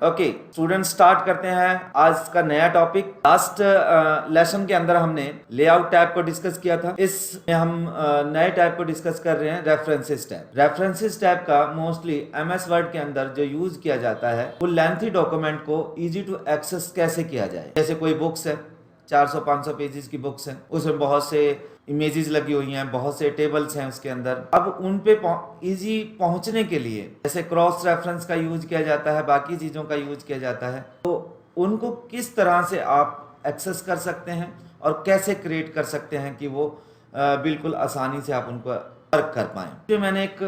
Okay student, start करते हैं आज का नया टॉपिक। लास्ट लेसन के अंदर हमने लेआउट टैब को डिस्कस किया था। इसमें हम नए टैब को डिस्कस कर रहे हैं, रेफरेंसेस टैब। रेफरेंसेस टैब का मोस्टली एमएस वर्ड के अंदर जो यूज किया जाता है वो लेंथी डॉक्यूमेंट को इजी टू एक्सेस कैसे किया जाए। जैसे कोई बुक्स है, 400-500 पेजेस की बुक्स हैं, उसमें बहुत से इमेजेस लगी हुई हैं, बहुत से टेबल्स हैं उसके अंदर। अब उन पे इजी पहुंचने के लिए जैसे क्रॉस रेफरेंस का यूज किया जाता है, बाकी चीज़ों का यूज किया जाता है, तो उनको किस तरह से आप एक्सेस कर सकते हैं और कैसे क्रिएट कर सकते हैं कि वो बिल्कुल आसानी से आप उनको वर्क कर पाएँ। तो मैंने एक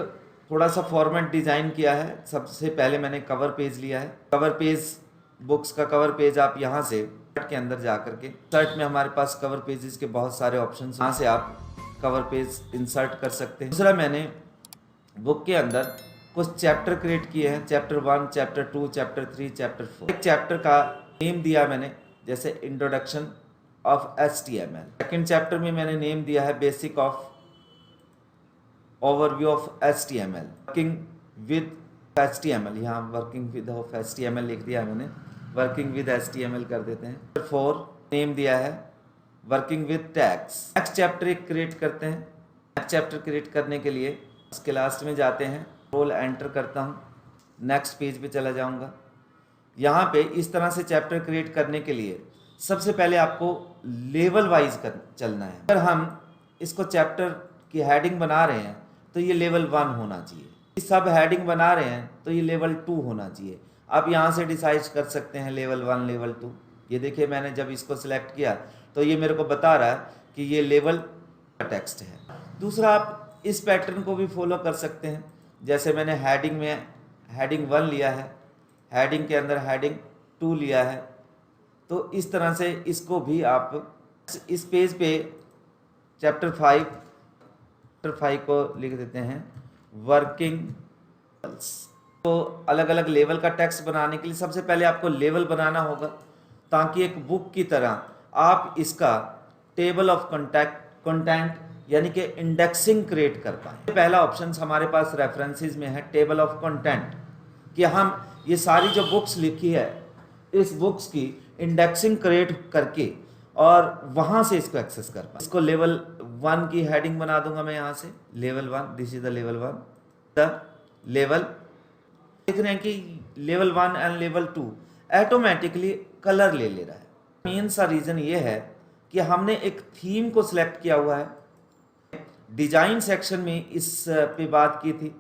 थोड़ा सा फॉर्मेट डिज़ाइन किया है। सबसे पहले मैंने कवर पेज लिया है। कवर पेज, बुक्स का कवर पेज आप यहाँ से के अंदर जा करके सर्च में हमारे पास कवर पेजेस के बहुत सारे ऑप्शंस, यहाँ से आप कवर पेज इंसर्ट कर सकते हैं। दूसरा, मैंने बुक के अंदर कुछ चैप्टर क्रिएट किए हैं, चैप्टर 1, चैप्टर 2, चैप्टर 3, चैप्टर 4। एक चैप्टर का नेम दिया मैंने, जैसे introduction of HTML। Second chapter में मैंने नेम दिया है basic of overview of HTML, working with HTML। यहाँ वर्किंग विद ऑफ HTML लिख दिया मैंने, वर्किंग विद HTML कर देते हैं। 4 नेम दिया है working with tags. Next chapter एक क्रिएट करते हैं। नेक्स्ट चैप्टर क्रिएट करने के लिए इसके लास्ट में जाते हैं, रोल एंटर करता हूँ, नेक्स्ट पेज पे चला जाऊँगा। यहाँ पे इस तरह से चैप्टर क्रिएट करने के लिए सबसे पहले आपको लेवल वाइज चलना है। अगर हम इसको चैप्टर की हेडिंग बना रहे हैं तो ये लेवल 1 होना चाहिए। सब हेडिंग बना रहे हैं तो ये लेवल 2 होना चाहिए। आप यहाँ से डिसाइड कर सकते हैं लेवल 1, लेवल 2। ये देखिए, मैंने जब इसको सिलेक्ट किया तो ये मेरे को बता रहा है कि ये लेवल का टेक्स्ट है। दूसरा, आप इस पैटर्न को भी फॉलो कर सकते हैं। जैसे मैंने हेडिंग में हेडिंग 1 लिया है, हेडिंग के अंदर हेडिंग 2 लिया है, तो इस तरह से इसको भी आप इस पेज पे चैप्टर 5 को लिख देते हैं वर्किंग। तो अलग अलग लेवल का टेक्स्ट बनाने के लिए सबसे पहले आपको लेवल बनाना होगा, ताकि एक बुक की तरह आप इसका टेबल ऑफ कंटेंट यानी कि इंडेक्सिंग क्रिएट कर पाएँ। पहला ऑप्शन हमारे पास रेफरेंसेस में है टेबल ऑफ कंटेंट, कि हम ये सारी जो बुक्स लिखी है इस बुक्स की इंडेक्सिंग क्रिएट करके और वहाँ से इसको एक्सेस कर पाए। इसको लेवल 1 की हेडिंग बना दूंगा मैं यहाँ से, level 1, this is the level 1। The level, देख रहे हैं कि level 1 and level 2 automatically colour ले रहा है। मेन सा रीज़न ये है कि हमने एक थीम को सिलेक्ट किया हुआ है। डिजाइन सेक्शन में इस पे बात की थी।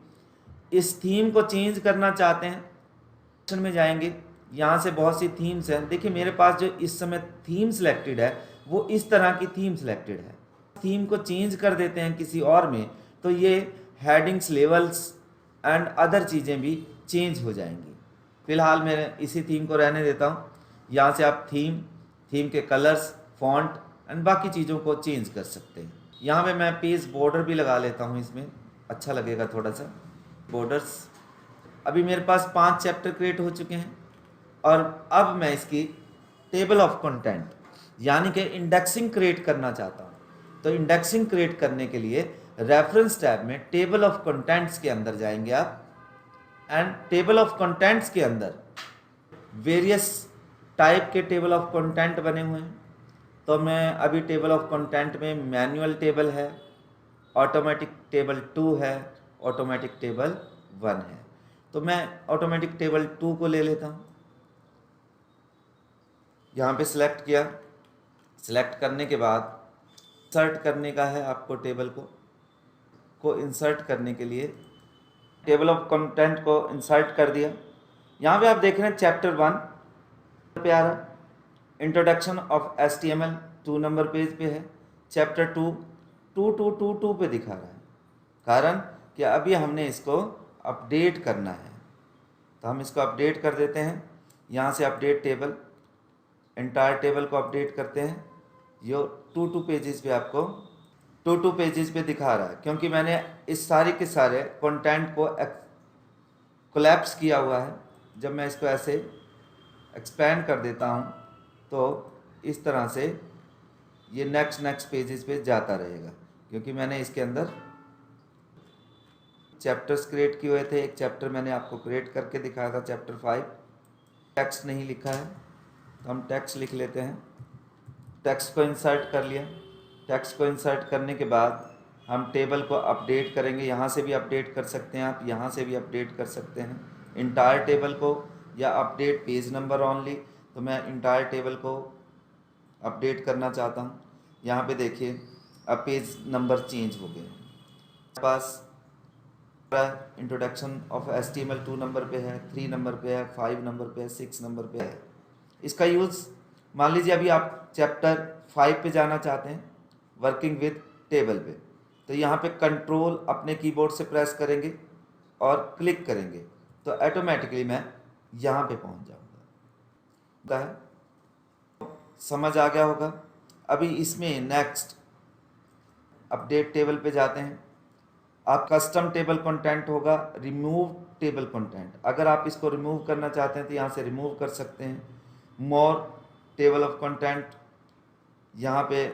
इस थीम को चेंज करना चाहते हैं, सेक्शन में जाएंगे, यहाँ से बहुत सी थीम्स हैं। देखिए, मेरे पास जो इस समय थीम सिलेक्टेड है वो इस तरह की थीम सिलेक्टेड है। थीम को चेंज कर देते हैं किसी और में, तो ये हेडिंग्स, लेवल्स एंड अदर चीज़ें भी चेंज हो जाएंगी। फिलहाल मैं इसी थीम को रहने देता हूँ। यहाँ से आप थीम के कलर्स, फॉन्ट एंड बाकी चीज़ों को चेंज कर सकते हैं। यहाँ पे मैं पेज बॉर्डर भी लगा लेता हूँ, इसमें अच्छा लगेगा थोड़ा सा बॉर्डर्स। अभी मेरे पास 5 चैप्टर क्रिएट हो चुके हैं और अब मैं इसकी टेबल ऑफ कंटेंट यानी कि इंडेक्सिंग क्रिएट करना चाहता हूँ। तो इंडेक्सिंग क्रिएट करने के लिए रेफरेंस टैब में टेबल ऑफ कंटेंट्स के अंदर जाएंगे आप, एंड टेबल ऑफ कंटेंट्स के अंदर वेरियस टाइप के टेबल ऑफ कंटेंट बने हुए हैं। तो मैं अभी टेबल ऑफ कंटेंट में मैनुअल टेबल है, ऑटोमेटिक टेबल 2 है, ऑटोमेटिक टेबल 1 है। तो मैं ऑटोमेटिक टेबल 2 को ले लेता हूँ। यहाँ पे सिलेक्ट किया, सिलेक्ट करने के बाद इंसर्ट करने का है आपको। टेबल को इंसर्ट करने के लिए टेबल ऑफ कंटेंट को इंसर्ट कर दिया। यहाँ पे आप देख रहे हैं चैप्टर 1 पे आ रहा है, introduction of HTML 2 number page पे है। चैप्टर 2 पे दिखा रहा है, कारण कि अभी हमने इसको अपडेट करना है। तो हम इसको अपडेट कर देते हैं। यहाँ से अपडेट टेबल, एंटायर टेबल को अपडेट करते हैं। यो 2 पेजेस पे आपको 2 पेजेस पे दिखा रहा है, क्योंकि मैंने इस सारे के सारे कंटेंट को कोलैप्स किया हुआ है। जब मैं इसको ऐसे एक्सपेंड कर देता हूँ तो इस तरह से ये नेक्स्ट पेजेस पे जाता रहेगा, क्योंकि मैंने इसके अंदर चैप्टर्स क्रिएट किए हुए थे। एक चैप्टर मैंने आपको क्रिएट करके दिखाया था, चैप्टर 5। टेक्स्ट नहीं लिखा है तो हम टेक्स्ट लिख लेते हैं। टेक्स्ट को इंसर्ट कर लिया। टेक्स्ट को इंसर्ट करने के बाद हम टेबल को अपडेट करेंगे। यहाँ से भी अपडेट कर सकते हैं आप, यहाँ से भी अपडेट कर सकते हैं इंटायर टेबल को, या अपडेट पेज नंबर ओनली। तो मैं इंटायर टेबल को अपडेट करना चाहता हूँ। यहाँ पे देखिए अब पेज नंबर चेंज हो गए। पास इंट्रोडक्शन ऑफ HTML 2 नंबर पे है, 3 नंबर पे है, 5 नंबर पे है, 6 नंबर पे है। इसका यूज़ मान लीजिए अभी आप चैप्टर 5 पे जाना चाहते हैं, वर्किंग विद टेबल पे, तो यहाँ पे कंट्रोल अपने कीबोर्ड से प्रेस करेंगे और क्लिक करेंगे तो ऑटोमेटिकली मैं यहाँ पे पहुँच जाऊँगा। समझ आ गया होगा। अभी इसमें नेक्स्ट अपडेट टेबल पे जाते हैं। आप कस्टम टेबल कंटेंट होगा, रिमूव टेबल कंटेंट। अगर आप इसको रिमूव करना चाहते हैं तो यहाँ से रिमूव कर सकते हैं। मोर टेबल ऑफ कंटेंट, यहाँ पे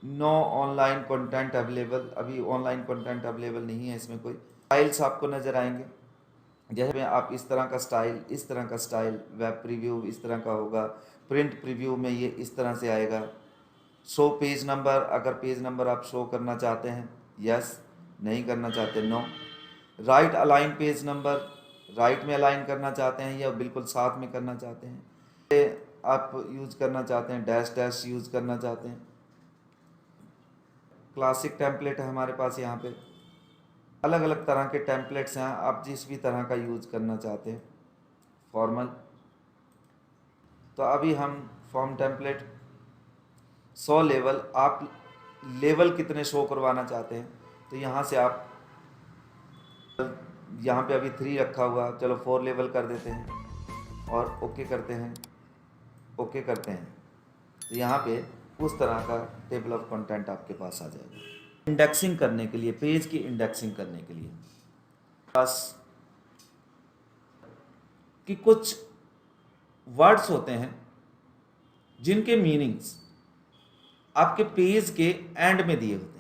नो ऑनलाइन कंटेंट अवेलेबल, अभी ऑनलाइन कंटेंट अवेलेबल नहीं है इसमें कोई। स्टाइल्स आपको नज़र आएंगे, जैसे आप इस तरह का स्टाइल, इस तरह का स्टाइल, वेब प्रीव्यू इस तरह का होगा, प्रिंट प्रीव्यू में ये इस तरह से आएगा। शो पेज नंबर, अगर पेज नंबर आप शो करना चाहते हैं यस, नहीं करना चाहते no. Right align page number, right में अलाइन करना चाहते हैं या बिल्कुल साथ में करना चाहते हैं, आप यूज़ करना चाहते हैं डैश डैश यूज़ करना चाहते हैं। क्लासिक टेम्पलेट है हमारे पास, यहाँ पे अलग अलग तरह के टेम्पलेट्स हैं, आप जिस भी तरह का यूज़ करना चाहते हैं। फॉर्मल, तो अभी हम फॉर्म टेम्पलेट 100 लेवल, आप लेवल कितने शो करवाना चाहते हैं तो यहाँ से आप, यहाँ पे अभी 3 रखा हुआ, चलो 4 लेवल कर देते हैं और ओके करते हैं, ओके करते हैं तो यहाँ पे उस तरह का टेबल ऑफ कंटेंट आपके पास आ जाएगा। इंडेक्सिंग करने के लिए, पेज की इंडेक्सिंग करने के लिए पास कि कुछ वर्ड्स होते हैं जिनके मीनिंग्स आपके पेज के एंड में दिए होते हैं,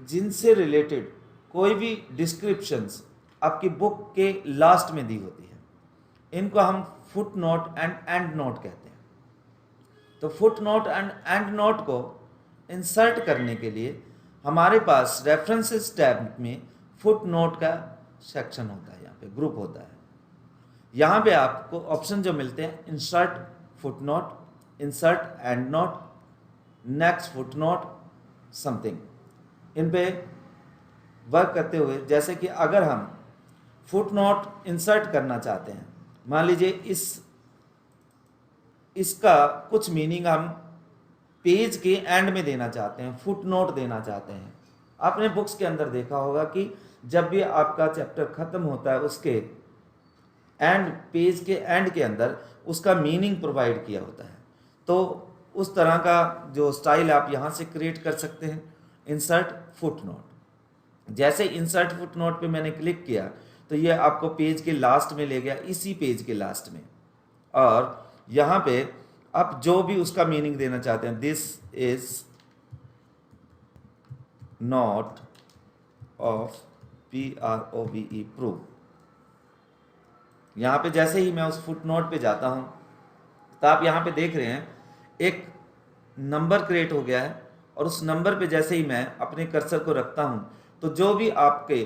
जिनसे रिलेटेड कोई भी डिस्क्रिप्शंस आपकी बुक के लास्ट में दी होती है। इनको हम foot note and and note कहते हैं। तो foot note and and note को इंसर्ट करने के लिए हमारे पास रेफरेंसेस टैब में फुट नोट का सेक्शन होता है, यहाँ पे ग्रुप होता है। यहाँ पे आपको ऑप्शन जो मिलते हैं, insert footnote, insert endnote, next footnote something, इन पे वर्क करते हुए, जैसे कि अगर हम फुट नोट इंसर्ट करना चाहते हैं, मान लीजिए इसका कुछ मीनिंग हम पेज के एंड में देना चाहते हैं, फुट नोट देना चाहते हैं। आपने बुक्स के अंदर देखा होगा कि जब भी आपका चैप्टर खत्म होता है उसके एंड, पेज के एंड के अंदर उसका मीनिंग प्रोवाइड किया होता है। तो उस तरह का जो स्टाइल आप यहाँ से क्रिएट कर सकते हैं, इंसर्ट फुट नोट। जैसे इंसर्ट फुट नोट पे मैंने क्लिक किया तो ये आपको पेज के लास्ट में ले गया, इसी पेज के लास्ट में, और यहाँ पे आप जो भी उसका मीनिंग देना चाहते हैं, this is not of PROVE prove. यहाँ पे जैसे ही मैं उस फुट नोट पे जाता हूँ तो आप यहाँ पे देख रहे हैं एक नंबर क्रिएट हो गया है, और उस नंबर पे जैसे ही मैं अपने कर्सर को रखता हूँ तो जो भी आपके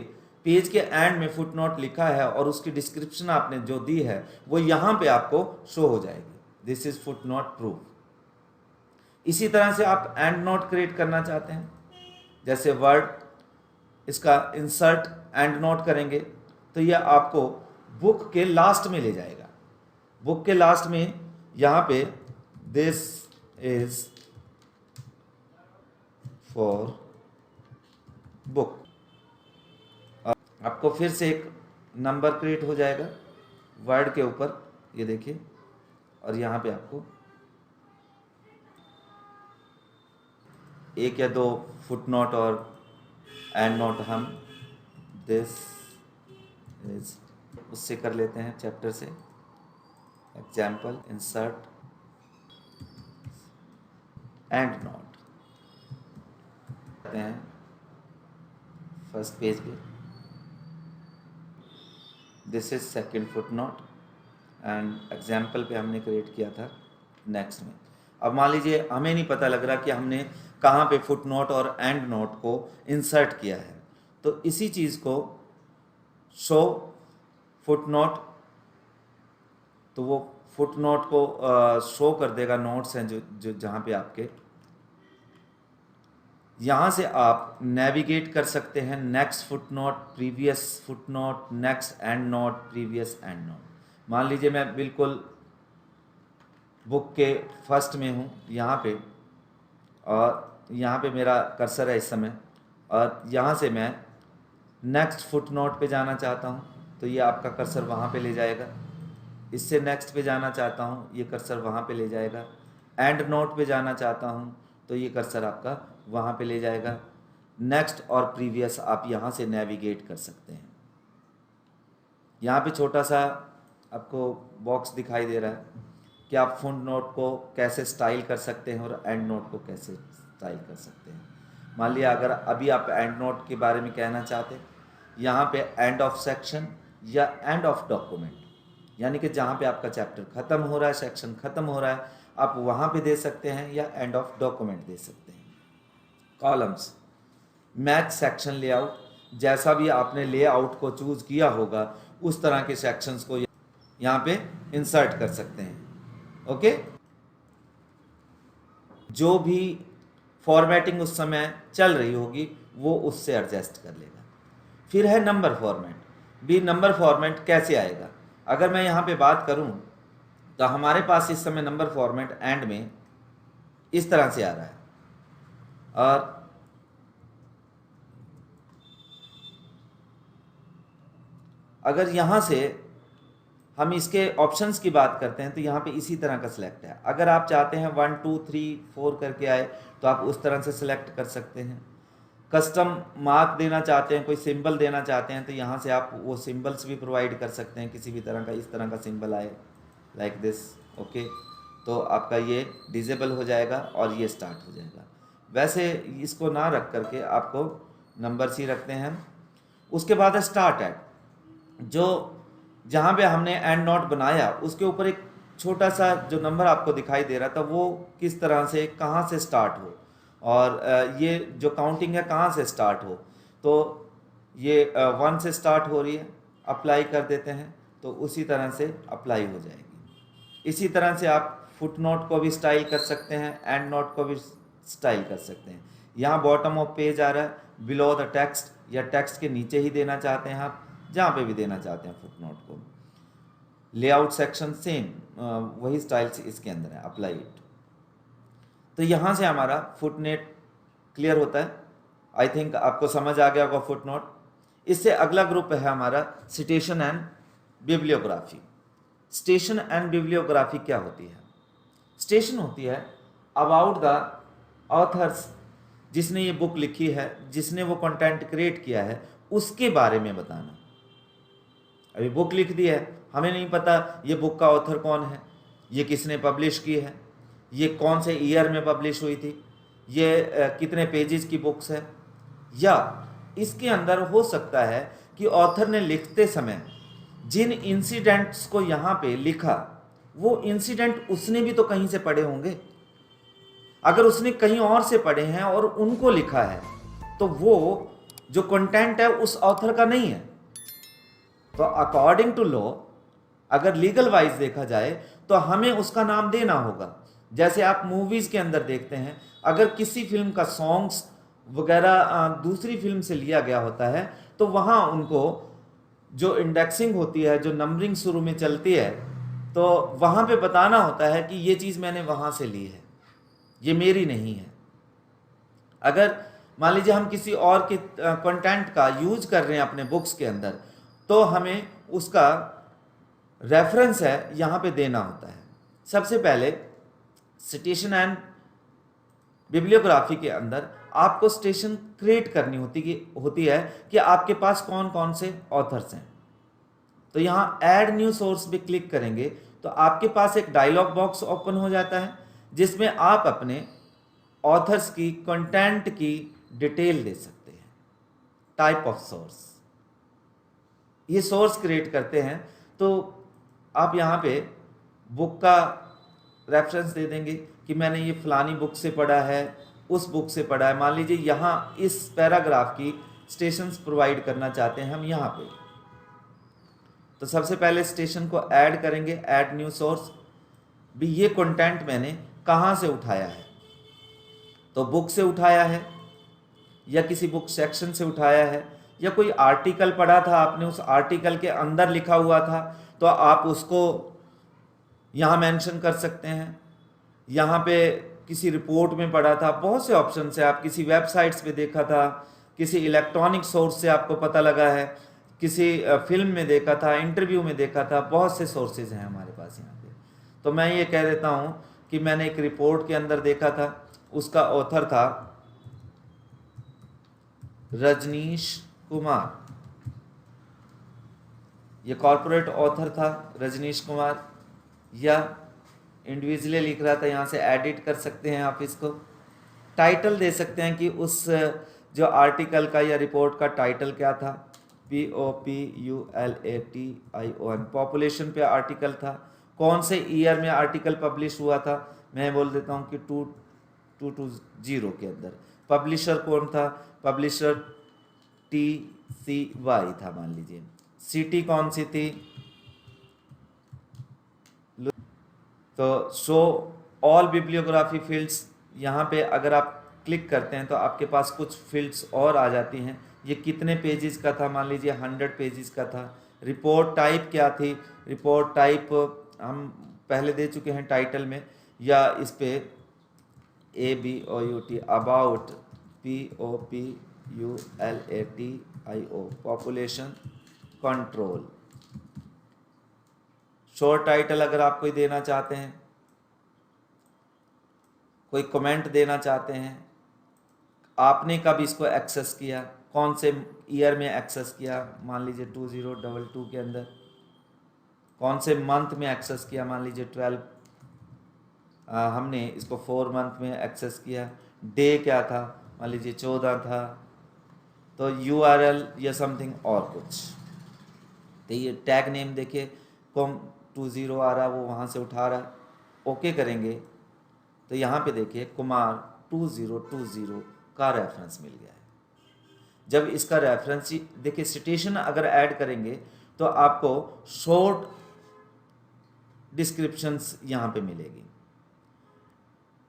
पेज के एंड में फुट नोट लिखा है और उसकी डिस्क्रिप्शन आपने जो दी है वो यहाँ पे आपको शो हो जाएगी, this is foot note proof. इसी तरह से आप एंड नोट क्रिएट करना चाहते हैं, जैसे वर्ड, इसका इंसर्ट एंड नोट करेंगे तो यह आपको बुक के लास्ट में ले जाएगा। बुक के लास्ट में यहाँ पे दिस इज फॉर बुक, आपको फिर से एक नंबर क्रिएट हो जाएगा वर्ड के ऊपर, ये देखिए, और यहाँ पे आपको 1 या 2 फुट नोट और एंड नोट हम दिस इज उससे कर लेते हैं, चैप्टर से। एग्जाम्पल, इंसर्ट एंड नोट करते हैं फर्स्ट पेज पे, this is second foot note and example पे हमने क्रिएट किया था नेक्स्ट में। अब मान लीजिए हमें नहीं पता लग रहा कि हमने कहाँ पे फुट नोट और एंड नोट को इंसर्ट किया है, तो इसी चीज़ को शो फुट नोट, तो वो फुट नोट को शो कर देगा, नोट्स हैं जो जहाँ पे आपके, यहाँ से आप नेविगेट कर सकते हैं next foot note, previous foot note, next and note, previous and note. मान लीजिए मैं बिल्कुल बुक के फर्स्ट में हूँ यहाँ पे, और यहाँ पे मेरा कर्सर है इस समय, और यहाँ से मैं नेक्स्ट फुट नोट पे जाना चाहता हूँ तो ये आपका कर्सर वहाँ पे ले जाएगा। इससे नेक्स्ट पे जाना चाहता हूँ, ये कर्सर वहाँ पे ले जाएगा। एंड नोट पे जाना चाहता हूँ तो ये कर्सर आपका वहाँ पे ले जाएगा। नेक्स्ट और प्रीवियस आप यहाँ से नेविगेट कर सकते हैं। यहाँ पे छोटा सा आपको बॉक्स दिखाई दे रहा है कि आप फुट नोट को कैसे स्टाइल कर सकते हैं और एंड नोट को कैसे स्टाइल कर सकते हैं। मान लिया अगर अभी आप एंड नोट के बारे में कहना चाहते हैं, यहाँ पे एंड ऑफ सेक्शन या एंड ऑफ डॉक्यूमेंट, यानी कि जहाँ पे आपका चैप्टर ख़त्म हो रहा है, सेक्शन ख़त्म हो रहा है, आप वहाँ पे दे सकते हैं, या एंड ऑफ डॉक्यूमेंट दे सकते हैं। कॉलम्स, मैच सेक्शन लेआउट, जैसा भी आपने लेआउट को चूज़ किया होगा उस तरह के सेक्शंस को यहाँ पे इंसर्ट कर सकते हैं। ओके, जो भी फॉर्मेटिंग उस समय चल रही होगी वो उससे एडजस्ट कर लेगा। फिर है नंबर फॉर्मेट। भी नंबर फॉर्मेट कैसे आएगा, अगर मैं यहाँ पे बात करूँ तो हमारे पास इस समय नंबर फॉर्मेट एंड में इस तरह से आ रहा है, और अगर यहाँ से हम इसके ऑप्शंस की बात करते हैं तो यहाँ पे इसी तरह का सिलेक्ट है। अगर आप चाहते हैं 1 2 3 4 करके आए तो आप उस तरह से सिलेक्ट कर सकते हैं। कस्टम मार्क देना चाहते हैं, कोई सिंबल देना चाहते हैं तो यहाँ से आप वो सिंबल्स भी प्रोवाइड कर सकते हैं, किसी भी तरह का, इस तरह का सिंबल आए लाइक दिस। ओके, तो आपका ये डिजेबल हो जाएगा और ये स्टार्ट हो जाएगा। वैसे इसको ना रख करके आपको नंबर्स ही रखते हैं। उसके बाद है स्टार्ट एट, जो जहाँ पे हमने एंड नोट बनाया उसके ऊपर एक छोटा सा जो नंबर आपको दिखाई दे रहा था वो किस तरह से, कहाँ से स्टार्ट हो, और ये जो काउंटिंग है कहाँ से स्टार्ट हो। तो ये 1 से स्टार्ट हो रही है, अप्लाई कर देते हैं तो उसी तरह से अप्लाई हो जाएगी। इसी तरह से आप फुट नोट को भी स्टाइल कर सकते हैं, एंड नोट को भी स्टाइल कर सकते हैं। यहाँ बॉटम ऑफ पेज आ रहा है, बिलो द टेक्स्ट, या टेक्स्ट के नीचे ही देना चाहते हैं आप, जहाँ पे भी देना चाहते हैं फुट नोट को। लेआउट सेक्शन सेम वही स्टाइल से इसके अंदर है, अप्लाई इट। तो यहाँ से हमारा फुट नोट क्लियर होता है। आई थिंक आपको समझ आ गया होगा फुट नोट। इससे अगला ग्रुप है हमारा citation and bibliography. Station and bibliography क्या होती है? स्टेशन होती है अबाउट द ऑथर्स, जिसने ये बुक लिखी है, जिसने वो कंटेंट क्रिएट किया है, उसके बारे में बताना। अभी बुक लिख दी है, हमें नहीं पता ये बुक का ऑथर कौन है, ये किसने पब्लिश की है, ये कौन से ईयर में पब्लिश हुई थी, ये कितने पेजेस की बुक्स है, या इसके अंदर हो सकता है कि ऑथर ने लिखते समय जिन इंसिडेंट्स को यहाँ पे लिखा वो इंसिडेंट उसने भी तो कहीं से पढ़े होंगे। अगर उसने कहीं और से पढ़े हैं और उनको लिखा है तो वो जो कंटेंट है उस ऑथर का नहीं है। तो अकॉर्डिंग टू लॉ, अगर लीगल वाइज देखा जाए तो हमें उसका नाम देना होगा। जैसे आप मूवीज के अंदर देखते हैं, अगर किसी फिल्म का सॉन्ग्स वगैरह दूसरी फिल्म से लिया गया होता है तो वहाँ उनको जो इंडेक्सिंग होती है, जो नंबरिंग शुरू में चलती है, तो वहाँ पे बताना होता है कि ये चीज़ मैंने वहाँ से ली है, ये मेरी नहीं है। अगर मान लीजिए हम किसी और के कंटेंट का यूज कर रहे हैं अपने बुक्स के अंदर, तो हमें उसका रेफरेंस है यहाँ पे देना होता है। सबसे पहले सिटेशन एंड बिब्लियोग्राफी के अंदर आपको स्टेशन क्रिएट करनी होती है कि आपके पास कौन कौन से ऑथर्स हैं। तो यहाँ ऐड न्यू सोर्स पे क्लिक करेंगे तो आपके पास एक डायलॉग बॉक्स ओपन हो जाता है जिसमें आप अपने ऑथर्स की कंटेंट की डिटेल दे सकते हैं। टाइप ऑफ सोर्स, ये सोर्स क्रिएट करते हैं, तो आप यहाँ पे बुक का रेफरेंस दे देंगे कि मैंने ये फलानी बुक से पढ़ा है, उस बुक से पढ़ा है। मान लीजिए यहाँ इस पैराग्राफ की स्टेशंस प्रोवाइड करना चाहते हैं हम यहाँ पे, तो सबसे पहले स्टेशन को ऐड करेंगे, ऐड न्यू सोर्स। भी ये कंटेंट मैंने कहाँ से उठाया है, तो बुक से उठाया है या किसी बुक सेक्शन से उठाया है, या कोई आर्टिकल पढ़ा था आपने, उस आर्टिकल के अंदर लिखा हुआ था तो आप उसको यहाँ मेंशन कर सकते हैं। यहाँ पे किसी रिपोर्ट में पढ़ा था, बहुत से ऑप्शन है, आप किसी वेबसाइट्स पे देखा था, किसी इलेक्ट्रॉनिक सोर्स से आपको पता लगा है, किसी फिल्म में देखा था, इंटरव्यू में देखा था, बहुत से सोर्सेज हैं हमारे पास यहाँ पे। तो मैं ये कह देता हूँ कि मैंने एक रिपोर्ट के अंदर देखा था, उसका ऑथर था रजनीश कुमार, ये कॉर्पोरेट ऑथर था रजनीश कुमार, या इंडिविजुअली लिख रहा था, यहाँ से एडिट कर सकते हैं आप इसको। टाइटल दे सकते हैं कि उस जो आर्टिकल का या रिपोर्ट का टाइटल क्या था, POPULATION, पॉपुलेशन पे आर्टिकल था, कौन से ईयर में आर्टिकल पब्लिश हुआ था, मैं बोल देता हूँ कि 2020 के अंदर। पब्लिशर कौन था, पब्लिशर TCY था मान लीजिए। सिटी कौन सी थी, तो शो ऑल बिब्लियोग्राफी फील्ड्स, यहाँ पे अगर आप क्लिक करते हैं तो आपके पास कुछ फील्ड्स और आ जाती हैं। ये कितने पेजेस का था, मान लीजिए 100 पेजेस का था। रिपोर्ट टाइप क्या थी, रिपोर्ट टाइप हम पहले दे चुके हैं टाइटल में, या इस पे ABOUT, about, POPULATIO, population control. Short title अगर आप कोई देना चाहते हैं, कोई कमेंट देना चाहते हैं, आपने कब इसको एक्सेस किया, कौन से ईयर में एक्सेस किया, मान लीजिए 2022 के अंदर, कौन से मंथ में एक्सेस किया, मान लीजिए 12, हमने इसको 4 मंथ में एक्सेस किया। डे क्या था, मान लीजिए 14 था। तो URL या समथिंग और कुछ, तो ये टैग नेम देखिए com20 आ रहा है, वो वहाँ से उठा रहा है। ओके करेंगे तो यहाँ पे देखिए कुमार 2020 का रेफरेंस मिल गया है। जब इसका रेफरेंस देखिए, सिटेशन अगर ऐड करेंगे तो आपको शॉर्ट डिस्क्रिप्शंस यहाँ पे मिलेगी।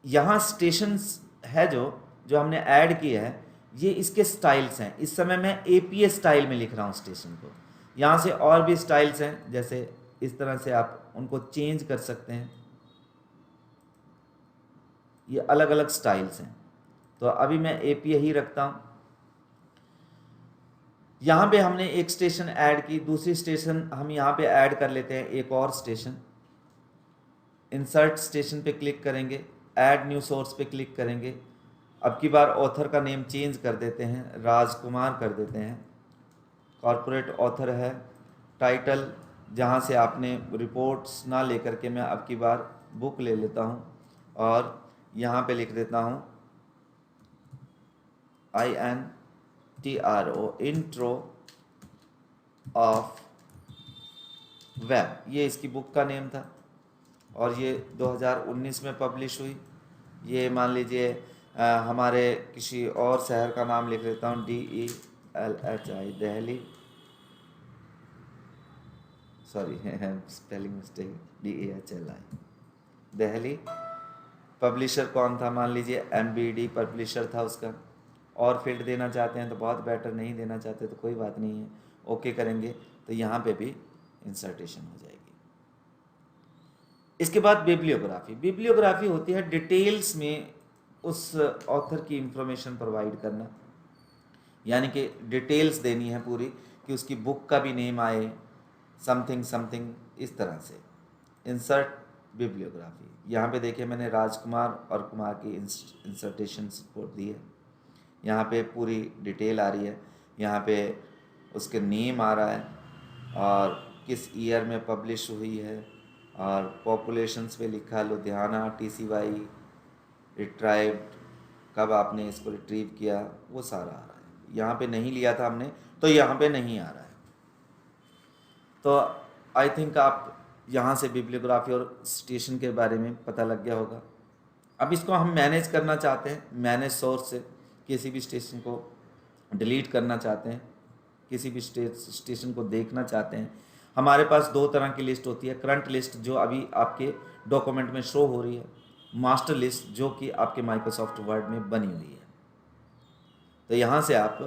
यहाँ स्टेशंस है जो हमने ऐड किया है, ये इसके स्टाइल्स हैं। इस समय मैं APA स्टाइल में लिख रहा हूँ स्टेशन को। यहाँ से और भी स्टाइल्स हैं, जैसे इस तरह से आप उनको चेंज कर सकते हैं। ये अलग अलग स्टाइल्स हैं, तो अभी मैं APA ही रखता हूँ। यहाँ पे हमने एक स्टेशन ऐड की, दूसरी स्टेशन हम यहाँ पे ऐड कर लेते हैं, एक और स्टेशन। इंसर्ट स्टेशन पे क्लिक करेंगे, ऐड न्यू सोर्स पे क्लिक करेंगे। अब की बार ऑथर का नेम चेंज कर देते हैं, राजकुमार कर देते हैं, कॉर्पोरेट ऑथर है। टाइटल जहाँ से आपने रिपोर्ट्स ना लेकर के मैं अब की बार बुक ले लेता हूँ, और यहाँ पे लिख देता हूँ INTRO, इंट्रो ऑफ वेब, ये इसकी बुक का नेम था, और ये 2019 में पब्लिश हुई। ये मान लीजिए हमारे किसी और शहर का नाम लिख लेता हूँ, DELHI, Delhi, sorry spelling mistake, DEHLI, Delhi. Publisher कौन था, मान लीजिए MBD पब्लिशर था उसका। और फील्ड देना चाहते हैं तो बहुत बेटर, नहीं देना चाहते तो कोई बात नहीं है, ओके करेंगे तो यहाँ पे भी इंसर्टेशन हो जाएगी। इसके बाद बिब्लियोग्राफी। बिब्लियोग्राफी होती है डिटेल्स में उस ऑथर की इंफॉर्मेशन प्रोवाइड करना, यानी कि डिटेल्स देनी है पूरी, कि उसकी बुक का भी नेम आए, समथिंग समथिंग, इस तरह से। इंसर्ट बिब्लियोग्राफी, यहाँ पे देखिए मैंने राजकुमार और कुमार की इंसर्टेशन को दी है। यहाँ पे पूरी डिटेल आ रही है, यहाँ पे उसके नेम आ रहा है और किस ईयर में पब्लिश हुई है, और पॉपुलेशंस पे लिखा है लुधियाना, TCY, रिट्राइव्ड, कब आपने इसको रिट्रीव किया, वो सारा आ रहा है। यहाँ पे नहीं लिया था हमने तो यहाँ पे नहीं आ रहा है। तो आई थिंक आप यहाँ से बिब्लियोग्राफी और स्टेशन के बारे में पता लग गया होगा। अब इसको हम मैनेज करना चाहते हैं, मैनेज सोर्स से किसी भी स्टेशन को डिलीट करना चाहते हैं, किसी भी स्टेशन को देखना चाहते हैं। हमारे पास दो तरह की लिस्ट होती है, करंट लिस्ट जो अभी आपके डॉक्यूमेंट में शो हो रही है, मास्टर लिस्ट जो कि आपके माइक्रोसॉफ्ट वर्ड में बनी हुई है। तो यहाँ से आप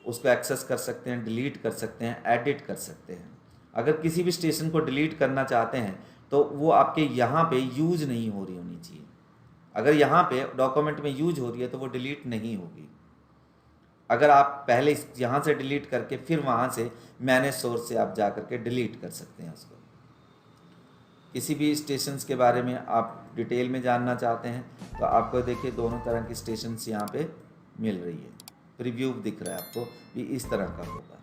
उसको एक्सेस कर सकते हैं, डिलीट कर सकते हैं, एडिट कर सकते हैं। अगर किसी भी स्टेशन को डिलीट करना चाहते हैं तो वो आपके यहाँ पे यूज नहीं हो रही होनी चाहिए। अगर यहाँ पे डॉक्यूमेंट में यूज हो रही है तो वो डिलीट नहीं होगी। अगर आप पहले यहाँ से डिलीट करके फिर वहाँ से मैनेज सोर्स से आप जा करके डिलीट कर सकते हैं उसको। किसी भी स्टेशंस के बारे में आप डिटेल में जानना चाहते हैं तो आपको देखिए दोनों तरह की स्टेशंस यहाँ पे मिल रही है, प्रीव्यू दिख रहा है आपको भी इस तरह का होगा।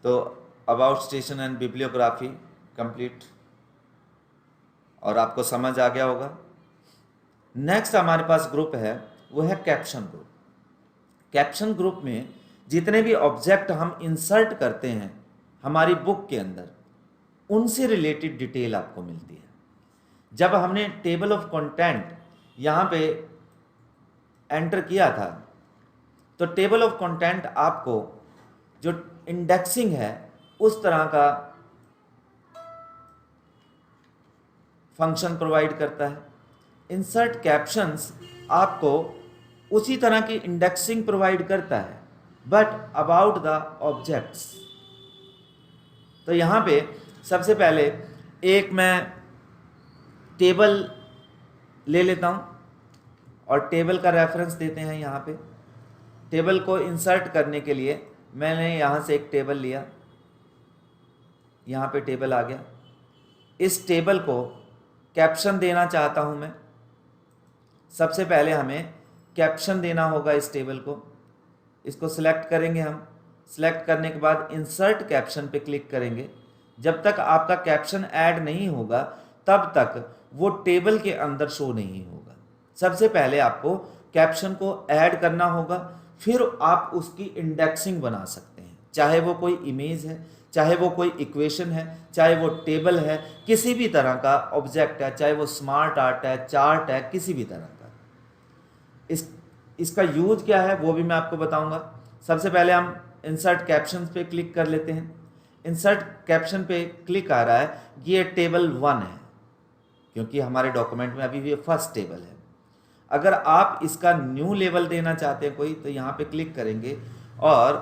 तो about station and bibliography complete और आपको समझ आ गया होगा। नेक्स्ट हमारे पास ग्रुप है वो है कैप्शन ग्रुप। कैप्शन ग्रुप में जितने भी ऑब्जेक्ट हम इंसर्ट करते हैं हमारी बुक के अंदर उनसे रिलेटेड डिटेल आपको मिलती है। जब हमने टेबल ऑफ कंटेंट यहाँ पे एंटर किया था तो टेबल ऑफ कंटेंट आपको जो इंडेक्सिंग है उस तरह का फंक्शन प्रोवाइड करता है। इंसर्ट कैप्शंस आपको उसी तरह की इंडेक्सिंग प्रोवाइड करता है बट अबाउट द ऑब्जेक्ट्स। तो यहाँ पे सबसे पहले एक मैं टेबल ले लेता हूँ और टेबल का रेफरेंस देते हैं। यहाँ पे टेबल को इंसर्ट करने के लिए मैंने यहाँ से एक टेबल लिया, यहाँ पे टेबल आ गया। इस टेबल को कैप्शन देना चाहता हूँ मैं। सबसे पहले हमें कैप्शन देना होगा इस टेबल को। इसको सिलेक्ट करेंगे हम। सिलेक्ट करने के बाद इंसर्ट कैप्शन पे क्लिक करेंगे। जब तक आपका कैप्शन ऐड नहीं होगा तब तक वो टेबल के अंदर शो नहीं होगा। सबसे पहले आपको कैप्शन को ऐड करना होगा, फिर आप उसकी इंडेक्सिंग बना सकते हैं। चाहे वो कोई इमेज है, चाहे वो कोई इक्वेशन है, चाहे वो टेबल है, किसी भी तरह का ऑब्जेक्ट है, चाहे वो स्मार्ट आर्ट है, चार्ट है, किसी भी तरह का। इसका यूज क्या है वो भी मैं आपको बताऊंगा। सबसे पहले हम इंसर्ट कैप्शन पे क्लिक कर लेते हैं। इंसर्ट कैप्शन पे क्लिक आ रहा है, ये टेबल 1 है क्योंकि हमारे डॉक्यूमेंट में अभी भी फर्स्ट टेबल है। अगर आप इसका न्यू लेवल देना चाहते हैं कोई तो यहाँ पे क्लिक करेंगे और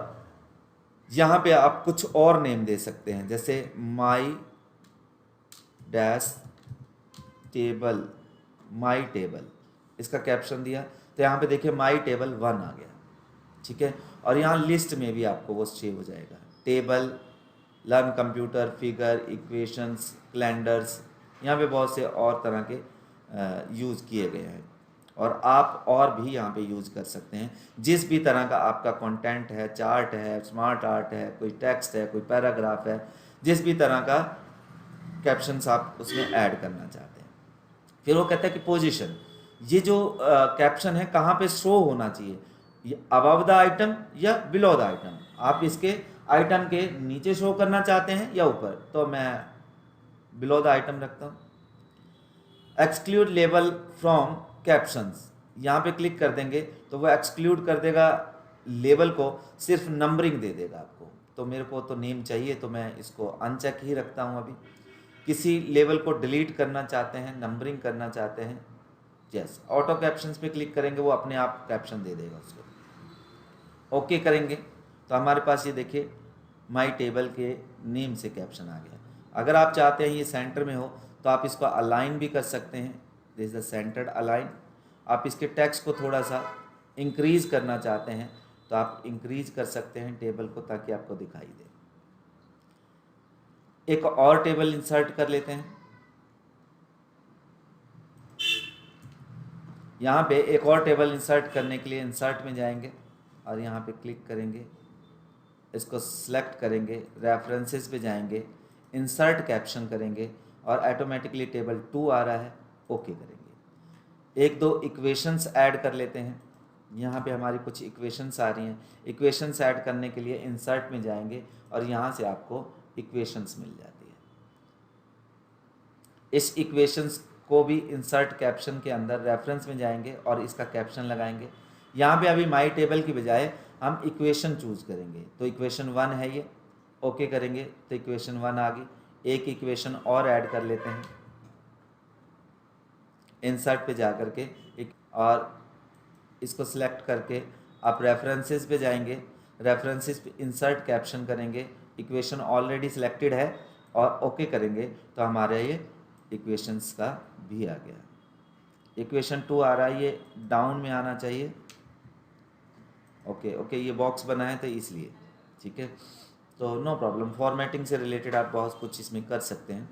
यहाँ पे आप कुछ और नेम दे सकते हैं, जैसे माई डैश टेबल, माई टेबल। इसका कैप्शन दिया तो यहाँ पे देखिए माई टेबल 1 आ गया, ठीक है। और यहाँ लिस्ट में भी आपको वो सेव हो जाएगा, table, learn computer, figure, equations, calendars. यहाँ पे बहुत से और तरह के यूज़ किए गए हैं और आप और भी यहाँ पे यूज़ कर सकते हैं। जिस भी तरह का आपका कंटेंट है, चार्ट है, स्मार्ट आर्ट है, कोई टेक्स्ट है, कोई पैराग्राफ है, जिस भी तरह का कैप्शंस आप उसमें ऐड करना चाहते हैं। फिर वो कहता है कि पोजीशन, ये जो कैप्शन है कहाँ पे शो होना चाहिए, ये अबव द आइटम या बिलो द आइटम। आप इसके आइटम के नीचे शो करना चाहते हैं या ऊपर, तो मैं बिलो द आइटम रखता हूँ। एक्सक्लूड लेबल फ्रॉम कैप्शंस, यहाँ पे क्लिक कर देंगे तो वो एक्सक्लूड कर देगा लेबल को, सिर्फ नंबरिंग दे देगा आपको। तो मेरे को तो नेम चाहिए तो मैं इसको अनचेक ही रखता हूँ। अभी किसी लेवल को डिलीट करना चाहते हैं, नंबरिंग करना चाहते हैं, यस, ऑटो कैप्शंस पे क्लिक करेंगे, वो अपने आप कैप्शन दे देगा उसको। ओके करेंगे तो हमारे पास ये देखिए माई टेबल के नेम से कैप्शन आ गया। अगर आप चाहते हैं ये सेंटर में हो तो आप इसको अलाइन भी कर सकते हैं, this is the centred align. आप इसके टेक्स्ट को थोड़ा सा इंक्रीज करना चाहते हैं तो आप इंक्रीज कर सकते हैं टेबल को, ताकि आपको दिखाई दे। एक और टेबल इंसर्ट कर लेते हैं। यहाँ पे एक और टेबल इंसर्ट करने के लिए इंसर्ट में जाएंगे और यहाँ पे क्लिक करेंगे, इसको सिलेक्ट करेंगे, रेफरेंसेस पे जाएंगे, इंसर्ट कैप्शन करेंगे और ऑटोमेटिकली टेबल 2 आ रहा है, ओके करेंगे। एक दो इक्वेशंस ऐड कर लेते हैं। यहाँ पे हमारी कुछ इक्वेशंस आ रही हैं। इक्वेशंस ऐड करने के लिए इंसर्ट में जाएंगे और यहाँ से आपको इक्वेशंस मिल जाती है। इस इक्वेशंस को भी इंसर्ट कैप्शन के अंदर रेफरेंस में जाएंगे और इसका कैप्शन लगाएंगे। यहाँ पे अभी माई टेबल की बजाय हम इक्वेशन चूज करेंगे, तो इक्वेशन 1 है ये, ओके करेंगे तो इक्वेशन 1 आ गई। एक इक्वेशन और ऐड कर लेते हैं इंसर्ट पे जा कर के और इसको सिलेक्ट करके आप रेफरेंसेस पे जाएंगे, रेफरेंसेस पे इंसर्ट कैप्शन करेंगे, इक्वेशन ऑलरेडी सिलेक्टेड है और ओके करेंगे तो हमारे ये इक्वेशंस का भी आ गया। इक्वेशन 2 आ रहा है, ये डाउन में आना चाहिए। ओके ये बॉक्स बना है तो इसलिए, ठीक है, तो नो प्रॉब्लम। फॉर्मेटिंग से रिलेटेड आप बहुत कुछ इसमें कर सकते हैं।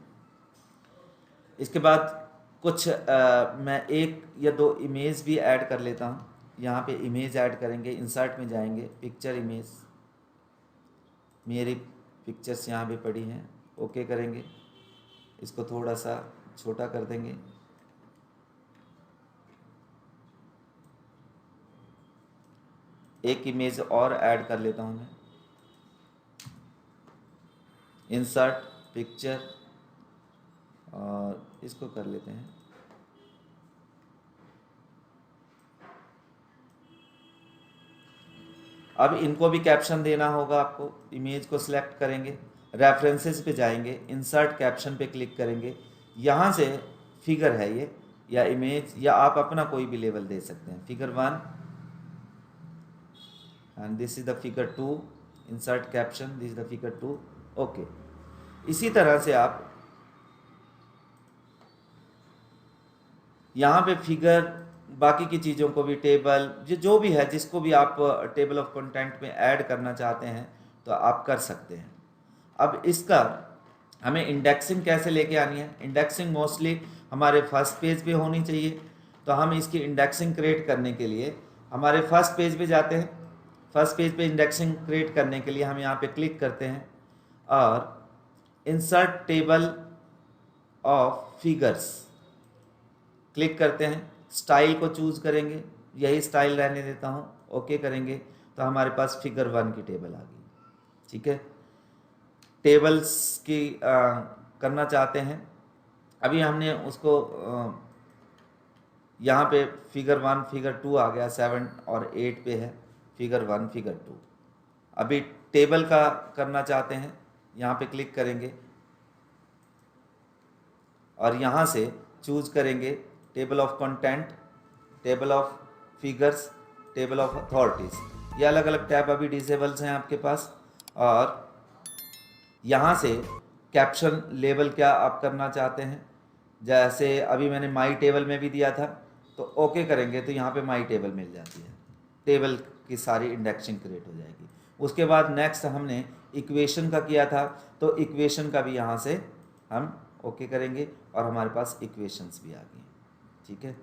इसके बाद कुछ मैं 1 या 2 इमेज भी ऐड कर लेता हूँ। यहाँ पे इमेज ऐड करेंगे, इंसर्ट में जाएंगे, पिक्चर इमेज, मेरी पिक्चर्स यहाँ पे पड़ी हैं, ओके करेंगे, इसको थोड़ा सा छोटा कर देंगे। एक इमेज और ऐड कर लेता हूँ मैं, इंसर्ट पिक्चर, और इसको कर लेते हैं अब इनको भी कैप्शन देना होगा आपको। इमेज को सिलेक्ट करेंगे, रेफरेंसेस पे जाएंगे, इंसर्ट कैप्शन पे क्लिक करेंगे, यहाँ से फिगर है ये या इमेज या आप अपना कोई भी लेवल दे सकते हैं, figure 1 and this is the figure 2, insert caption, this is the figure 2, okay. इसी तरह से आप यहाँ पे फिगर, बाकी की चीज़ों को भी, टेबल, जो भी है, जिसको भी आप टेबल ऑफ कंटेंट में ऐड करना चाहते हैं तो आप कर सकते हैं। अब इसका हमें इंडेक्सिंग कैसे लेके आनी है? इंडेक्सिंग मोस्टली हमारे फर्स्ट पेज पे होनी चाहिए, तो हम इसकी इंडेक्सिंग क्रिएट करने के लिए हमारे फर्स्ट पेज पे जाते हैं। फर्स्ट पेज पे इंडेक्सिंग क्रिएट करने के लिए हम यहाँ पे क्लिक करते हैं और insert table of figures click करते हैं, स्टाइल को चूज़ करेंगे, यही स्टाइल रहने देता हूँ, ओके करेंगे तो हमारे पास फिगर 1 की टेबल आ गई, ठीक है। टेबल्स की करना चाहते हैं, अभी हमने उसको यहाँ पे फिगर 1 फिगर 2 आ गया, 7 और 8 पे है फिगर 1 फिगर 2। अभी टेबल का करना चाहते हैं, यहाँ पे क्लिक करेंगे और यहाँ से चूज करेंगे table of content, table of figures, table of authorities. ये अलग अलग टैब अभी डिसेबल्स हैं आपके पास। और यहाँ से कैप्शन लेबल क्या आप करना चाहते हैं, जैसे अभी मैंने माई टेबल में भी दिया था, तो ओके करेंगे तो यहाँ पे माई टेबल मिल जाती है, टेबल की सारी इंडेक्सिंग क्रिएट हो जाएगी। उसके बाद नेक्स्ट हमने इक्वेशन का किया था, तो इक्वेशन का भी यहाँ से हम ओके करेंगे और हमारे पास इक्वेशंस भी आ गई, ठीक है।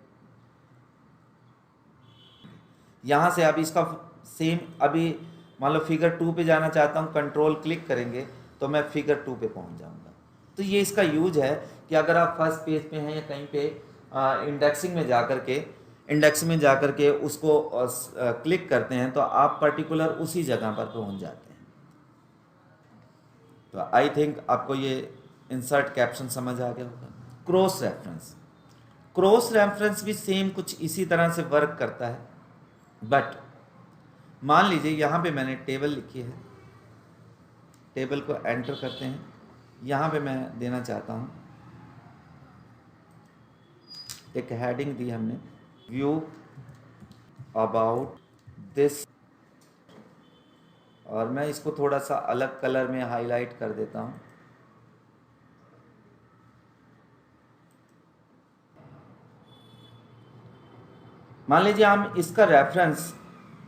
यहाँ से अब इसका सेम, अभी मान लो फिगर 2 पे जाना चाहता हूँ, कंट्रोल क्लिक करेंगे तो मैं फिगर 2 पे पहुँच जाऊँगा। तो ये इसका यूज है कि अगर आप फर्स्ट पेज पे हैं या कहीं पे इंडेक्सिंग में जा कर के उसको क्लिक करते हैं तो आप पर्टिकुलर उसी जगह पर पहुँच जाते हैं। तो आई थिंक आपको ये इंसर्ट कैप्शन समझ आ गया होगा। क्रॉस रेफरेंस भी सेम कुछ इसी तरह से वर्क करता है, बट मान लीजिए यहाँ पे मैंने टेबल लिखी है, टेबल को एंटर करते हैं, यहाँ पे मैं देना चाहता हूँ एक हेडिंग दी हमने, व्यू अबाउट दिस, और मैं इसको थोड़ा सा अलग कलर में हाईलाइट कर देता हूँ। मान लीजिए हम इसका रेफरेंस,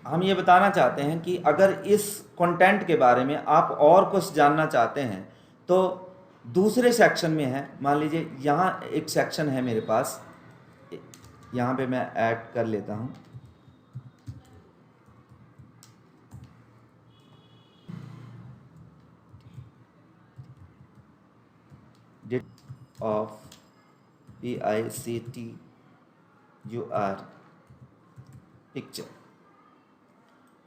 हम ये बताना चाहते हैं कि अगर इस कंटेंट के बारे में आप और कुछ जानना चाहते हैं तो दूसरे सेक्शन में है। मान लीजिए यहाँ एक सेक्शन है मेरे पास, यहाँ पे मैं ऐड कर लेता हूँ, ऑफ PICTUR पिक्चर,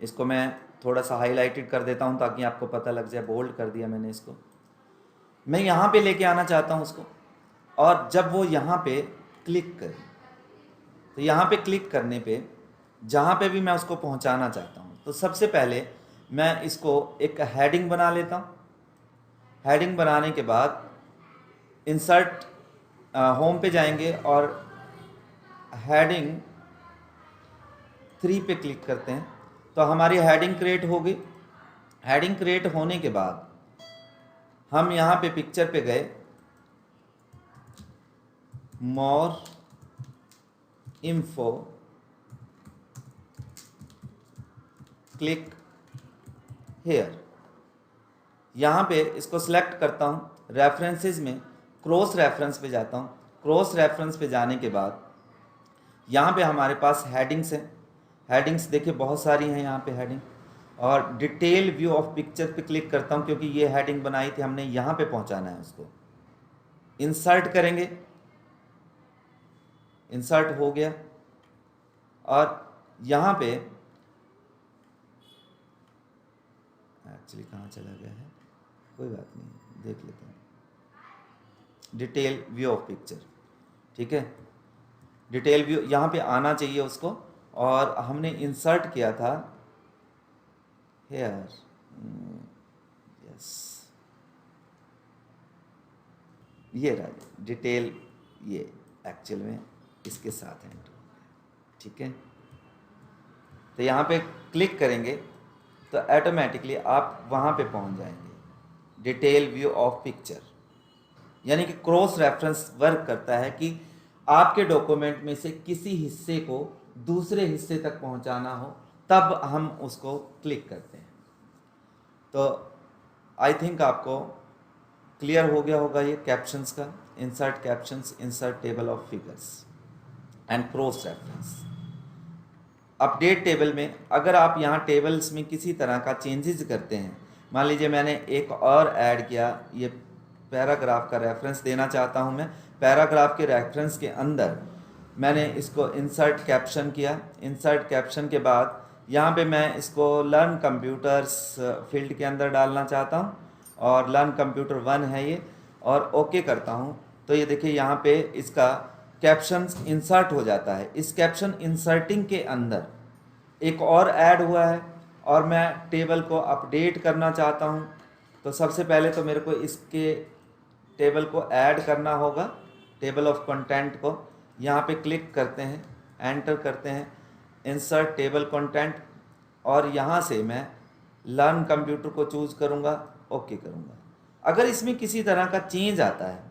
इसको मैं थोड़ा सा हाईलाइटेड कर देता हूँ ताकि आपको पता लग जाए, बोल्ड कर दिया मैंने इसको। मैं यहाँ पे लेके आना चाहता हूँ उसको, और जब वो यहाँ पे क्लिक करे तो यहाँ पे क्लिक करने पे जहाँ पे भी मैं उसको पहुँचाना चाहता हूँ, तो सबसे पहले मैं इसको एक हेडिंग बना लेता हूँ। हेडिंग बनाने के बाद इंसर्ट होम पे जाएंगे और हेडिंग 3 पे क्लिक करते हैं तो हमारी हेडिंग क्रिएट हो गई। हेडिंग क्रिएट होने के बाद हम यहाँ पे पिक्चर पे गए, मोर इन्फो, क्लिक हेयर। यहाँ पे इसको सिलेक्ट करता हूँ, रेफरेंसेस में क्रॉस रेफरेंस पे जाता हूँ। क्रॉस रेफरेंस पे जाने के बाद यहाँ पे हमारे पास हेडिंग्स हैं। हेडिंग्स देखिए बहुत सारी हैं यहाँ पे हेडिंग, और डिटेल व्यू ऑफ पिक्चर पे क्लिक करता हूँ क्योंकि ये हेडिंग बनाई थी हमने, यहाँ पे पहुँचाना है उसको। इंसर्ट करेंगे, इंसर्ट हो गया, और यहाँ पे एक्चुअली कहाँ चला गया है, कोई बात नहीं, देख लेते हैं। डिटेल व्यू ऑफ पिक्चर, ठीक है, डिटेल व्यू यहाँ पे आना चाहिए उसको, और हमने इंसर्ट किया था हेयर, यस, ये रहा डिटेल, ये एक्चुअल में इसके साथ है, ठीक है। तो यहाँ पे क्लिक करेंगे तो ऑटोमेटिकली आप वहाँ पे पहुँच जाएंगे, डिटेल व्यू ऑफ पिक्चर। यानी कि क्रॉस रेफरेंस वर्क करता है कि आपके डॉक्यूमेंट में से किसी हिस्से को दूसरे हिस्से तक पहुँचाना हो तब हम उसको क्लिक करते हैं। तो आई थिंक आपको क्लियर हो गया होगा ये कैप्शंस का, insert captions, insert table of figures and cross reference. Update table में अगर आप यहाँ टेबल्स में किसी तरह का चेंजेस करते हैं, मान लीजिए मैंने एक और ऐड किया, ये पैराग्राफ का रेफरेंस देना चाहता हूँ मैं, पैराग्राफ के रेफरेंस के अंदर मैंने इसको इंसर्ट कैप्शन किया। इंसर्ट कैप्शन के बाद यहाँ पे मैं इसको लर्न कंप्यूटर्स फील्ड के अंदर डालना चाहता हूँ, और लर्न कंप्यूटर 1 है ये, और ओके करता हूँ तो ये देखिए यहाँ पे इसका कैप्शन इंसर्ट हो जाता है। इस कैप्शन इंसर्टिंग के अंदर एक और ऐड हुआ है, और मैं टेबल को अपडेट करना चाहता हूँ, तो सबसे पहले तो मेरे को इसके टेबल को ऐड करना होगा, टेबल ऑफ कंटेंट को। यहाँ पे क्लिक करते हैं, एंटर करते हैं, इंसर्ट टेबल कंटेंट, और यहाँ से मैं लर्न कंप्यूटर को चूज करूँगा, ओके करूँगा। अगर इसमें किसी तरह का चेंज आता है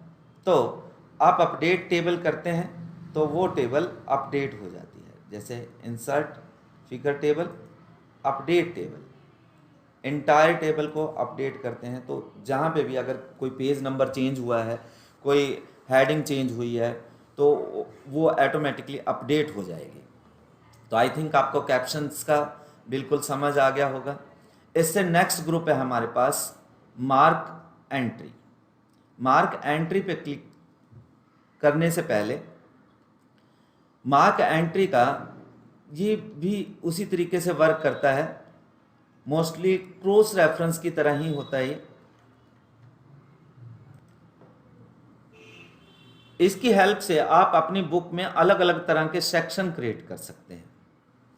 तो आप अपडेट टेबल करते हैं तो वो टेबल अपडेट हो जाती है, जैसे insert figure table, update table, entire table को अपडेट करते हैं। तो जहाँ पे भी अगर कोई पेज नंबर चेंज हुआ है, कोई हेडिंग चेंज हुई है, तो वो ऑटोमेटिकली अपडेट हो जाएगी। तो आई थिंक आपको कैप्शंस का बिल्कुल समझ आ गया होगा। इससे नेक्स्ट ग्रुप है हमारे पास मार्क एंट्री। मार्क एंट्री पे क्लिक करने से पहले मार्क एंट्री का ये भी उसी तरीके से वर्क करता है, मोस्टली क्रॉस रेफरेंस की तरह ही होता है ये। इसकी हेल्प से आप अपनी बुक में अलग अलग तरह के सेक्शन क्रिएट कर सकते हैं।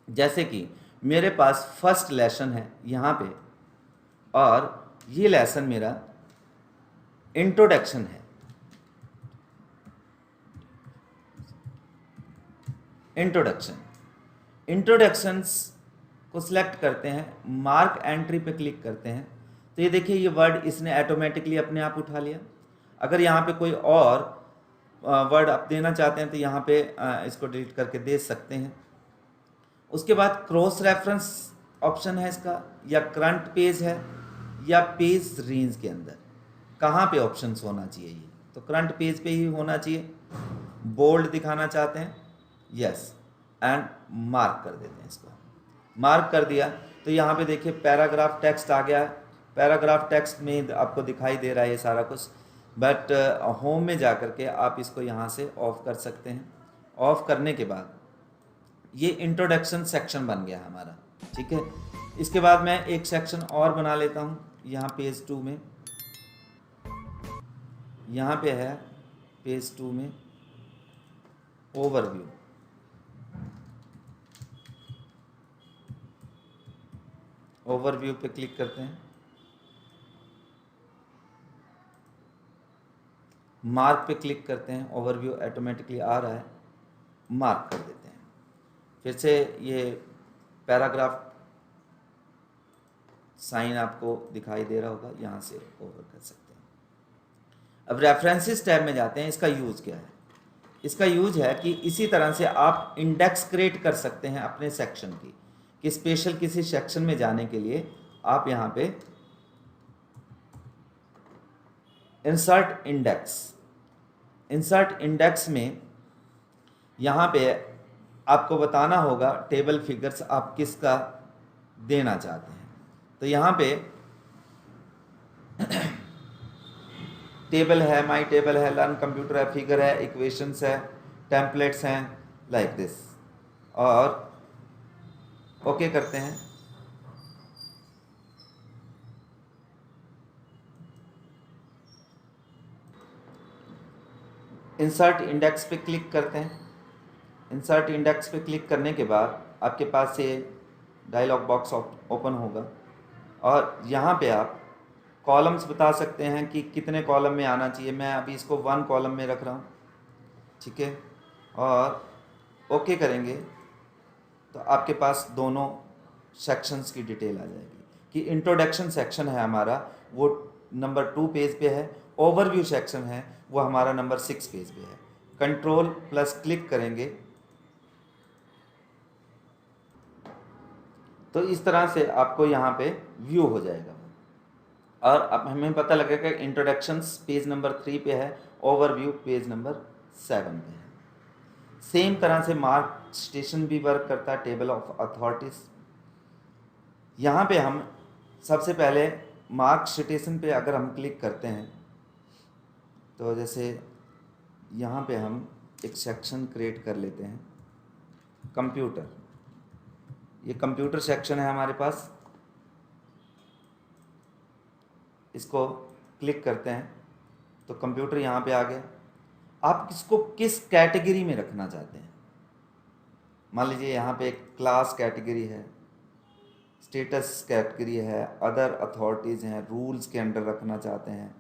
जैसे कि मेरे पास फर्स्ट लेसन है यहाँ पे, और ये लेसन मेरा इंट्रोडक्शन है। इंट्रोडक्शंस को सिलेक्ट करते हैं, मार्क एंट्री पे क्लिक करते हैं, तो ये देखिए ये वर्ड इसने ऑटोमेटिकली अपने आप उठा लिया। अगर यहाँ पे कोई और वर्ड आप देना चाहते हैं तो यहाँ पे इसको डिलीट करके दे सकते हैं। उसके बाद क्रॉस रेफरेंस ऑप्शन है इसका, या करंट पेज है, या पेज रेंज के अंदर कहाँ पे ऑप्शंस होना चाहिए ये, तो करंट पेज पे ही होना चाहिए। बोल्ड दिखाना चाहते हैं, यस, एंड मार्क कर देते हैं इसको। मार्क कर दिया तो यहाँ पे देखिए पैराग्राफ टेक्स्ट आ गया है। पैराग्राफ टेक्स्ट में आपको दिखाई दे रहा है ये सारा कुछ, बट होम में जा कर के आप इसको यहाँ से ऑफ कर सकते हैं। ऑफ करने के बाद ये इंट्रोडक्शन सेक्शन बन गया हमारा। ठीक है। इसके बाद मैं एक सेक्शन और बना लेता हूँ यहाँ पेज 2 में। यहाँ पे है पेज 2 में ओवरव्यू। ओवरव्यू पे क्लिक करते हैं, मार्क पे क्लिक करते हैं, ओवरव्यू ऑटोमेटिकली आ रहा है, मार्क कर देते हैं। फिर से ये पैराग्राफ साइन आपको दिखाई दे रहा होगा, यहाँ से ओवर कर सकते हैं। अब रेफरेंसेस टैब में जाते हैं। इसका यूज़ क्या है? इसका यूज है कि इसी तरह से आप इंडेक्स क्रिएट कर सकते हैं अपने सेक्शन की, कि स्पेशल किसी सेक्शन में जाने के लिए आप यहाँ पे इंसर्ट इंडेक्स में यहाँ पे आपको बताना होगा टेबल फिगर्स आप किसका देना चाहते हैं। तो यहाँ पे टेबल है, माई टेबल है, लर्न कंप्यूटर है, फिगर है, इक्वेशंस है, टेम्पलेट्स हैं, लाइक दिस, और ओके करते हैं। इंसर्ट इंडेक्स पे क्लिक करते हैं। इंसर्ट इंडेक्स पे क्लिक करने के बाद आपके पास ये डायलॉग बॉक्स ओपन होगा और यहाँ पे आप कॉलम्स बता सकते हैं कि कितने कॉलम में आना चाहिए। मैं अभी इसको 1 कॉलम में रख रहा हूँ, ठीक है, और ओके करेंगे तो आपके पास दोनों सेक्शंस की डिटेल आ जाएगी कि इंट्रोडक्शन सेक्शन है हमारा, वो नंबर 2 पेज पे है। ओवरव्यू सेक्शन है वो हमारा नंबर 6 पेज पे है। कंट्रोल प्लस क्लिक करेंगे तो इस तरह से आपको यहाँ पे व्यू हो जाएगा और अब हमें पता लगेगा इंट्रोडक्शंस पेज नंबर 3 पे है, ओवरव्यू पेज नंबर 7 पे है। सेम तरह से मार्क स्टेशन भी वर्क करता है, टेबल ऑफ अथॉरिटीज। यहाँ पे हम सबसे पहले मार्क स्टेशन पे अगर हम क्लिक करते हैं तो जैसे यहाँ पे हम एक सेक्शन क्रिएट कर लेते हैं, कंप्यूटर। ये कंप्यूटर सेक्शन है हमारे पास, इसको क्लिक करते हैं तो कंप्यूटर यहाँ पे आ गया। आप इसको किस कैटेगरी में रखना चाहते हैं? मान लीजिए यहाँ पे एक क्लास कैटेगरी है, स्टेटस कैटेगरी है, अदर अथॉरिटीज़ हैं, रूल्स के अंडर रखना चाहते हैं।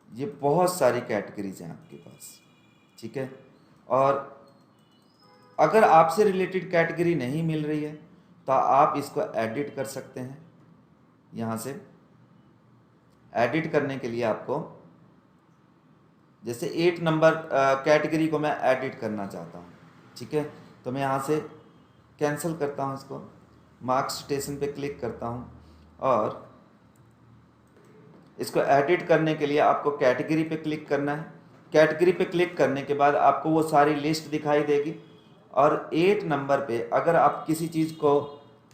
ये बहुत सारी कैटेगरीज हैं आपके पास, ठीक है। और अगर आपसे रिलेटेड कैटेगरी नहीं मिल रही है तो आप इसको एडिट कर सकते हैं। यहाँ से एडिट करने के लिए आपको जैसे 8 नंबर कैटेगरी को मैं एडिट करना चाहता हूँ, ठीक है, तो मैं यहाँ से कैंसिल करता हूँ इसको, मार्क्स स्टेशन पे क्लिक करता हूँ और इसको एडिट करने के लिए आपको कैटेगरी पे क्लिक करना है। कैटेगरी पे क्लिक करने के बाद आपको वो सारी लिस्ट दिखाई देगी और 8 नंबर पे अगर आप किसी चीज़ को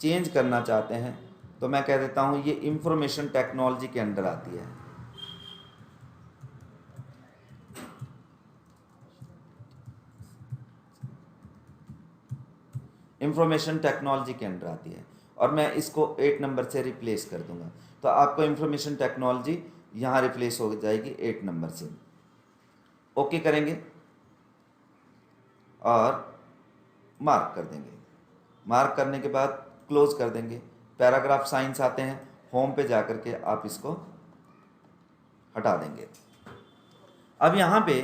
चेंज करना चाहते हैं तो मैं कह देता हूँ ये इंफॉर्मेशन टेक्नोलॉजी के अंडर आती है। इंफॉर्मेशन टेक्नोलॉजी के अंडर आती है और मैं इसको 8 नंबर से रिप्लेस कर दूंगा तो आपको इंफॉर्मेशन टेक्नोलॉजी यहाँ रिप्लेस हो जाएगी 8 नंबर से। ओके करेंगे और मार्क कर देंगे। मार्क करने के बाद क्लोज कर देंगे। पैराग्राफ साइंस आते हैं, होम पे जा कर के आप इसको हटा देंगे। अब यहाँ पे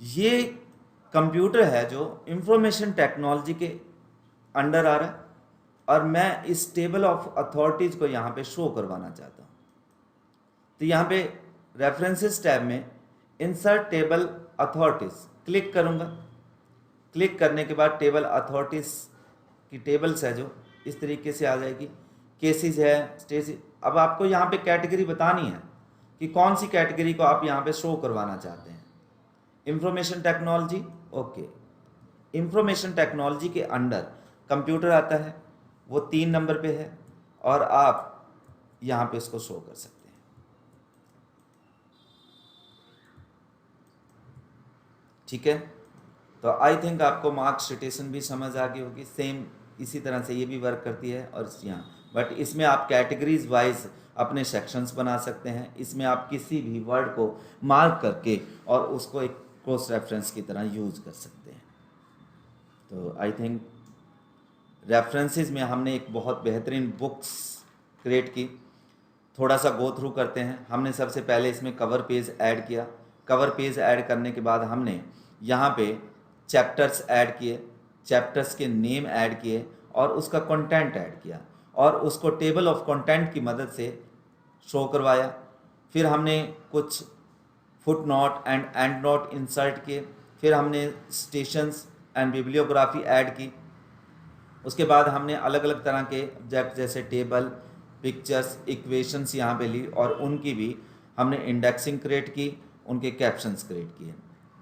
ये कंप्यूटर है जो इंफॉर्मेशन टेक्नोलॉजी के अंडर आ रहा है और मैं इस टेबल ऑफ अथॉरिटीज़ को यहाँ पे शो करवाना चाहता हूँ। तो यहाँ पे रेफरेंसेस टैब में इंसर्ट टेबल अथॉरिटीज़ क्लिक करूँगा। क्लिक करने के बाद टेबल अथॉरिटीज़ की टेबल्स है जो इस तरीके से आ जाएगी। केसेस है, स्टेज। अब आपको यहाँ पे कैटेगरी बतानी है कि कौन सी कैटेगरी को आप यहाँ पे शो करवाना चाहते हैं। Information technology, okay. Information technology के अंडर कंप्यूटर आता है, वो 3 नंबर पे है और आप यहाँ पे इसको शो कर सकते हैं, ठीक है। तो आई थिंक आपको मार्क सिटेशन भी समझ आ गई होगी। सेम इसी तरह से ये भी वर्क करती है और यहाँ, बट इसमें आप कैटेगरीज वाइज अपने सेक्शंस बना सकते हैं। इसमें आप किसी भी वर्ड को मार्क करके और उसको एक क्रॉस रेफरेंस की तरह यूज कर सकते हैं। तो आई थिंक रेफरेंसेस में हमने एक बहुत बेहतरीन बुक्स क्रिएट की। थोड़ा सा गो थ्रू करते हैं। हमने सबसे पहले इसमें कवर पेज ऐड किया। कवर पेज ऐड करने के बाद हमने यहाँ पे चैप्टर्स ऐड किए, चैप्टर्स के नेम ऐड किए और उसका कंटेंट ऐड किया और उसको टेबल ऑफ कंटेंट की मदद से शो करवाया। फिर हमने कुछ foot note and and note insert किए। फिर हमने स्टेशंस एंड बिब्लियोग्राफी ऐड की। उसके बाद हमने अलग अलग तरह के ऑब्जेक्ट जैसे टेबल, पिक्चर्स, इक्वेशंस यहाँ पे ली और उनकी भी हमने इंडेक्सिंग क्रिएट की, उनके कैप्शंस क्रिएट किए।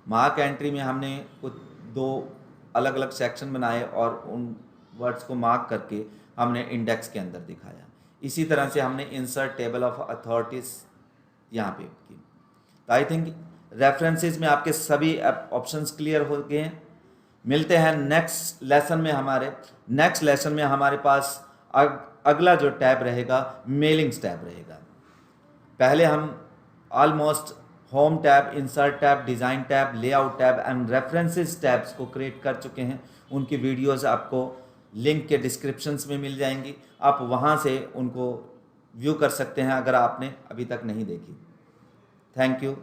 मार्क एंट्री में हमने कुछ 2 अलग अलग सेक्शन बनाए और उन वर्ड्स को मार्क करके हमने इंडेक्स के अंदर दिखाया। इसी तरह से हमने इंसर्ट टेबल ऑफ अथॉरिटीज़ यहाँ पे की। तो आई थिंक रेफरेंसेस में आपके सभी ऑप्शंस क्लियर हो गए हैं। मिलते हैं नेक्स्ट लेसन में। नेक्स्ट लेसन में हमारे पास अगला जो टैब रहेगा मेलिंग्स टैब रहेगा। पहले हम almost home tab, insert tab, design tab, layout tab and references tabs को क्रिएट कर चुके हैं। उनकी वीडियोस आपको लिंक के डिस्क्रिप्शंस में मिल जाएंगी, आप वहां से उनको व्यू कर सकते हैं अगर आपने अभी तक नहीं देखी। Thank you.